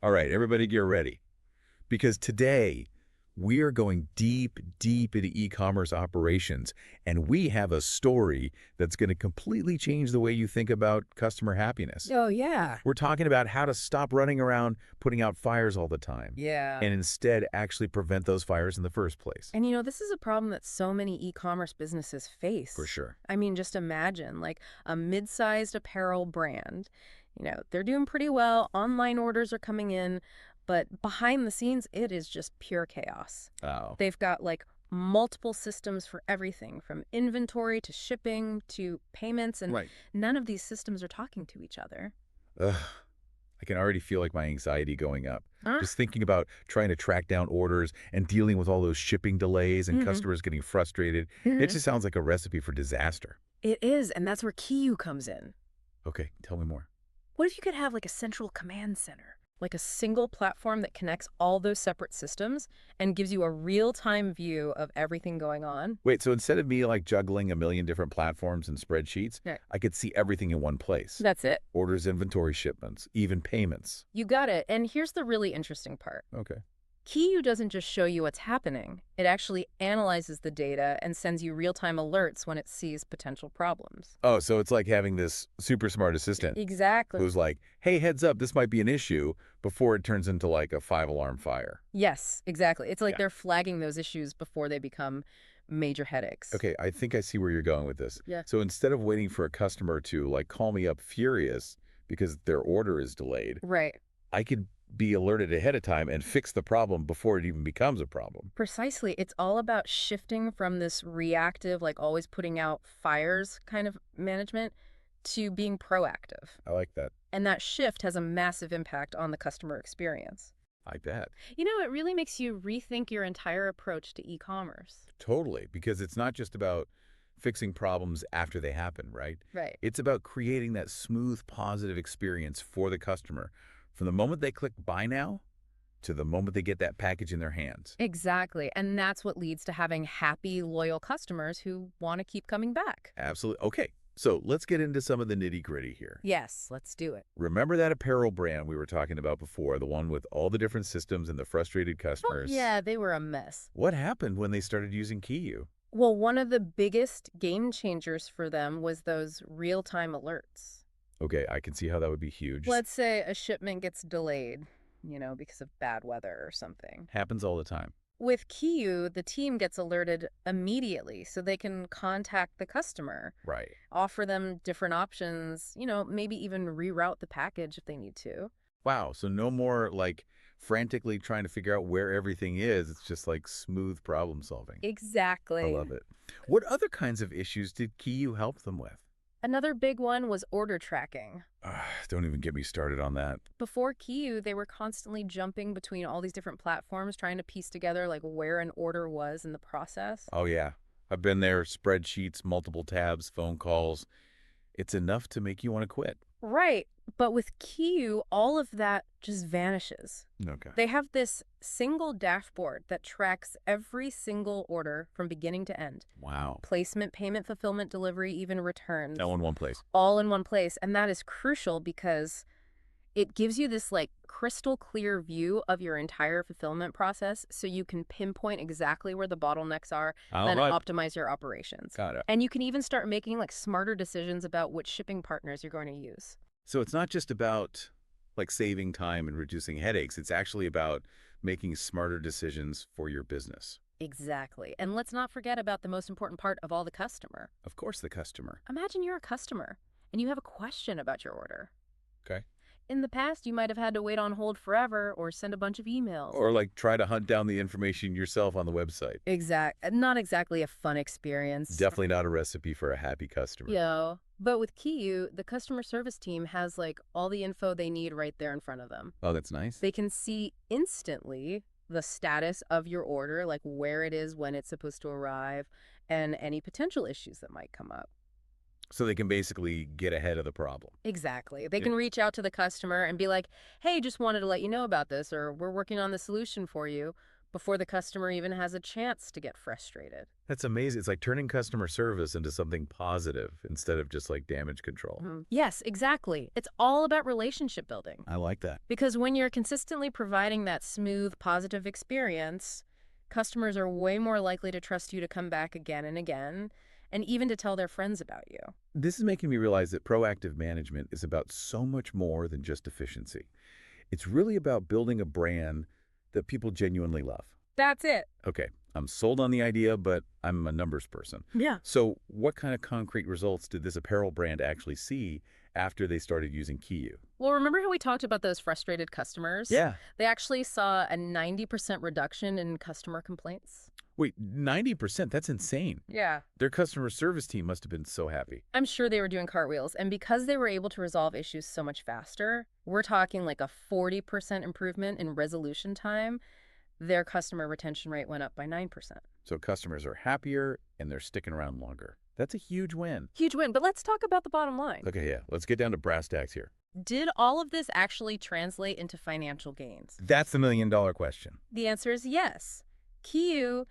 All right, everybody get ready. Because today, we are going deep, deep into e-commerce operations, and we have a story that's going to completely change the way you think about customer happiness. Oh, yeah. We're talking about how to stop running around putting out fires all the time, Yeah. and instead actually prevent those fires in the first place. And this is a problem that so many e-commerce businesses For face. sure. I mean, just imagine like a mid-sized apparel brand. They're doing pretty well. Online orders are coming in, but behind the scenes, it is just pure chaos. Oh, They've got like multiple systems for everything from inventory to shipping to payments, and right. none of these systems are talking to each other. Ugh. I can already feel like my anxiety going up. Huh? Just thinking about trying to track down orders and dealing with all those shipping delays and Hmm. customers getting frustrated. It just sounds like a recipe for disaster. It is, and that's where Keeyu comes in. Okay, tell me more. What if you could have like a central command center? Like a single platform that connects all those separate systems and gives you a real-time view of everything going on? Wait, so instead of me like juggling a million different platforms and spreadsheets, Right. I could see everything in one place. That's it. Orders, inventory, shipments, even payments. You got it. And here's the really interesting part. Okay. Keeyu doesn't just show you what's happening. It actually analyzes the data and sends you real-time alerts when it sees potential problems. Oh, so it's like having this super smart assistant Exactly. who's like, hey, heads up, this might be an issue before it turns into like a 5-alarm fire. Yes, exactly. It's like Yeah. they're flagging those issues before they become major headaches. Okay, I think I see where you're going with this. Yeah. So instead of waiting for a customer to like call me up furious because their order is delayed, Right. I could be alerted ahead of time and fix the problem before it even becomes a problem. Precisely. It's all about shifting from this reactive, like always putting out fires kind of management to being proactive. I like that. And that shift has a massive impact on the customer experience. I bet. It really makes you rethink your entire approach to e-commerce. Totally, because it's not just about fixing problems after they happen, right? Right. It's about creating that smooth, positive experience for the customer from the moment they click buy now to the moment they get that package in their hands. Exactly. And that's what leads to having happy, loyal customers who want to keep coming back. Absolutely. Okay, so let's get into some of the nitty-gritty here. Yes, let's do it. Remember that apparel brand we were talking about before, the one with all the different systems and the frustrated Well, customers? yeah, they were a mess. What happened when they started using Keeyu? Well, one of the biggest game changers for them was those real-time alerts. Okay, I can see how that would be huge. Let's say a shipment gets delayed, because of bad weather or something. Happens all the time. With Keeyu, the team gets alerted immediately so they can contact the customer, Right. offer them different options, maybe even reroute the package if they need to. Wow, so no more like frantically trying to figure out where everything is. It's just like smooth problem solving. Exactly. I love it. What other kinds of issues did Keeyu help them with? Another big one was order tracking. Don't even get me started on that. Before Keeyu, they were constantly jumping between all these different platforms, trying to piece together like where an order was in the process. Oh, yeah. I've been there, spreadsheets, multiple tabs, phone calls. It's enough to make you want to quit. Right. But with Keeyu, all of that just vanishes. Okay. They have this single dashboard that tracks every single order from beginning to end. Wow. Placement, payment, fulfillment, delivery, even returns. All in one place. All in one place. And that is crucial because it gives you this like crystal clear view of your entire fulfillment process so you can pinpoint exactly where the bottlenecks are, then optimize your operations. Got it. And you can even start making like smarter decisions about which shipping partners you're going to use. So it's not just about like saving time and reducing headaches. It's actually about making smarter decisions for your business. Exactly. And let's not forget about the most important part of all, the customer. Of course, the customer. Imagine you're a customer and you have a question about your order. Okay. In the past, you might have had to wait on hold forever or send a bunch of emails. Or like try to hunt down the information yourself on the website. Not exactly a fun experience. Definitely not a recipe for a happy customer. Yeah. But with Keeyu, the customer service team has like all the info they need right there in front of them. Oh, that's nice. They can see instantly the status of your order, like where it is, when it's supposed to arrive, and any potential issues that might come up. So they can basically get ahead of the problem. Exactly. They can reach out to the customer and be like, hey, just wanted to let you know about this, or we're working on the solution for you, before the customer even has a chance to get frustrated. That's amazing. It's like turning customer service into something positive instead of just like damage control. Yes, exactly. It's all about relationship building. I like that. Because when you're consistently providing that smooth, positive experience, customers are way more likely to trust you to come back again and again, and even to tell their friends about you. This is making me realize that proactive management is about so much more than just efficiency. It's really about building a brand that people genuinely love. That's it. Okay, I'm sold on the idea, but I'm a numbers person. Yeah. So what kind of concrete results did this apparel brand actually see after they started using Keeyu? Well, remember how we talked about those frustrated customers? Yeah. They actually saw a 90% reduction in customer complaints. Wait, 90%? That's insane. Yeah. Their customer service team must have been so happy. I'm sure they were doing cartwheels. And because they were able to resolve issues so much faster, we're talking like a 40% improvement in resolution time, their customer retention rate went up by 9%. So customers are happier and they're sticking around longer. That's a huge win. Huge win. But let's talk about the bottom line. Okay, yeah. Let's get down to brass tacks here. Did all of this actually translate into financial gains? That's the million-dollar question. The answer is yes. Keeyu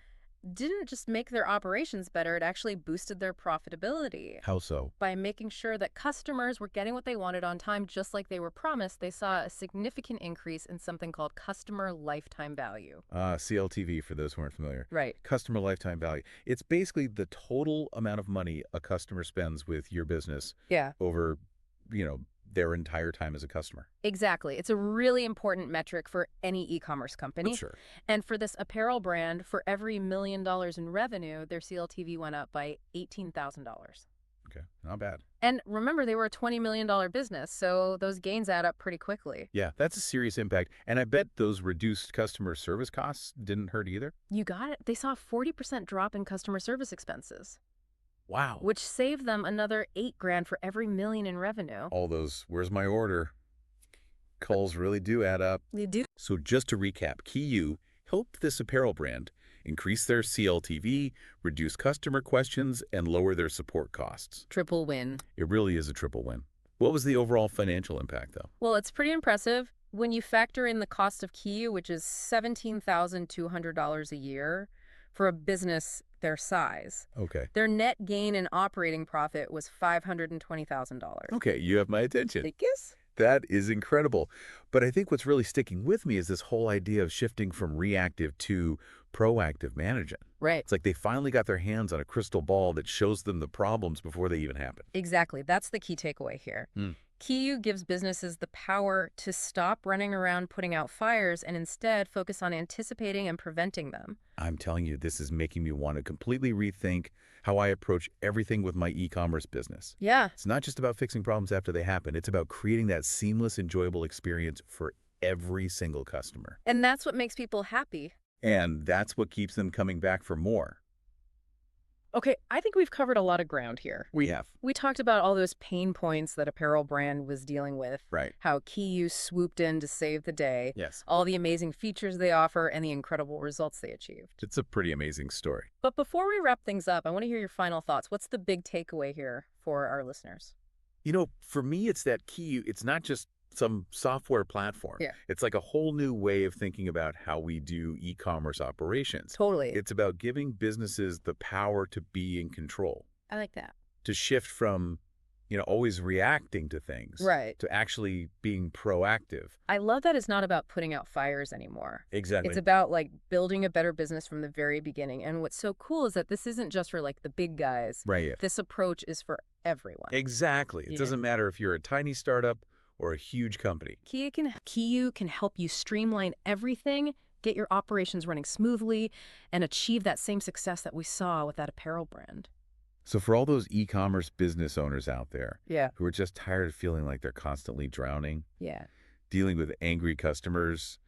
didn't just make their operations better, it actually boosted their profitability. How so? By making sure that customers were getting what they wanted on time, just like they were promised, they saw a significant increase in something called customer lifetime value. CLTV, for those who aren't familiar. Right. Customer lifetime value. It's basically the total amount of money a customer spends with your business over, their entire time as a customer. Exactly. It's a really important metric for any e-commerce company. Sure. And for this apparel brand, for every $1 million in revenue, their CLTV went up by $18,000. Okay, not bad. And remember, they were a $20 million business, so those gains add up pretty quickly. Yeah, that's a serious impact. And I bet those reduced customer service costs didn't hurt either. You got it. They saw a 40% drop in customer service expenses. Wow. Which saved them another $8,000 for every $1 million in revenue. All those, where's my order? Calls really do add up. They do. So just to recap, Keeyu helped this apparel brand increase their CLTV, reduce customer questions, and lower their support costs. Triple win. It really is a triple win. What was the overall financial impact, though? Well, it's pretty impressive. When you factor in the cost of Keeyu, which is $17,200 a year for a business their size. Okay. Their net gain in operating profit was $520,000. Okay, you have my attention. Thank you. That is incredible. But I think what's really sticking with me is this whole idea of shifting from reactive to proactive management. Right. It's like they finally got their hands on a crystal ball that shows them the problems before they even happen. Exactly. That's the key takeaway here. Keeyu gives businesses the power to stop running around putting out fires and instead focus on anticipating and preventing them. I'm telling you, this is making me want to completely rethink how I approach everything with my e-commerce business. Yeah. It's not just about fixing problems after they happen. It's about creating that seamless, enjoyable experience for every single customer. And that's what makes people happy. And that's what keeps them coming back for more. Okay, I think we've covered a lot of ground here. We have. We talked about all those pain points that apparel brand was dealing with. Right. How Keeyu swooped in to save the day. Yes. All the amazing features they offer and the incredible results they achieved. It's a pretty amazing story. But before we wrap things up, I want to hear your final thoughts. What's the big takeaway here for our listeners? For me, it's that Keeyu, it's not just some software platform. Yeah. It's like a whole new way of thinking about how we do e-commerce operations. Totally. It's about giving businesses the power to be in control. I like that. To shift from, always reacting to things. Right. To actually being proactive. I love that it's not about putting out fires anymore. Exactly. It's about building a better business from the very beginning. And what's so cool is that this isn't just for the big guys. Right. Yeah. This approach is for everyone. Exactly. It doesn't matter if you're a tiny startup or a huge company. Keeyu can help you streamline everything, get your operations running smoothly, and achieve that same success that we saw with that apparel brand. So for all those e-commerce business owners out there Yeah. who are just tired of feeling like they're constantly drowning, Yeah. dealing with angry customers,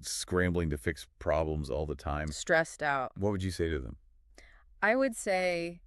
scrambling to fix problems all the time, Stressed out. what would you say to them? I would say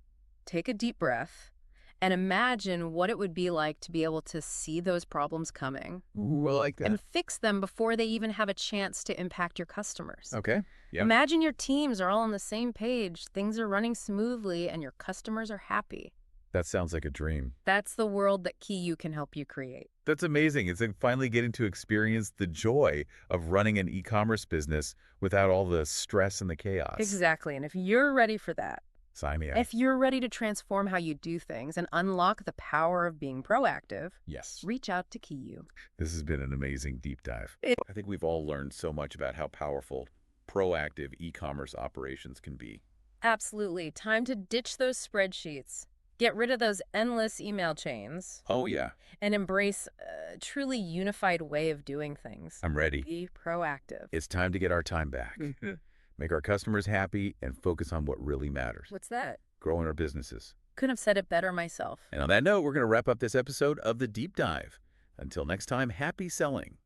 take a deep breath and imagine what it would be like to be able to see those problems coming. Ooh, I like that. And fix them before they even have a chance to impact your customers. Okay. Yeah. Imagine your teams are all on the same page, things are running smoothly, and your customers are happy. That sounds like a dream. That's the world that Keeyu can help you create. That's amazing. It's like finally getting to experience the joy of running an e-commerce business without all the stress and the chaos. Exactly. And if you're ready for that, Sign me up. if you're ready to transform how you do things and unlock the power of being proactive, Yes. reach out to Keeyu. This has been an amazing deep dive. I think we've all learned so much about how powerful proactive e-commerce operations can be. Absolutely. Time to ditch those spreadsheets. Get rid of those endless email chains. Oh, yeah. And embrace a truly unified way of doing things. I'm ready. Be proactive. It's time to get our time back. Make our customers happy and focus on what really matters. What's that? Growing our businesses. Couldn't have said it better myself. And on that note, we're going to wrap up this episode of The Deep Dive. Until next time, happy selling.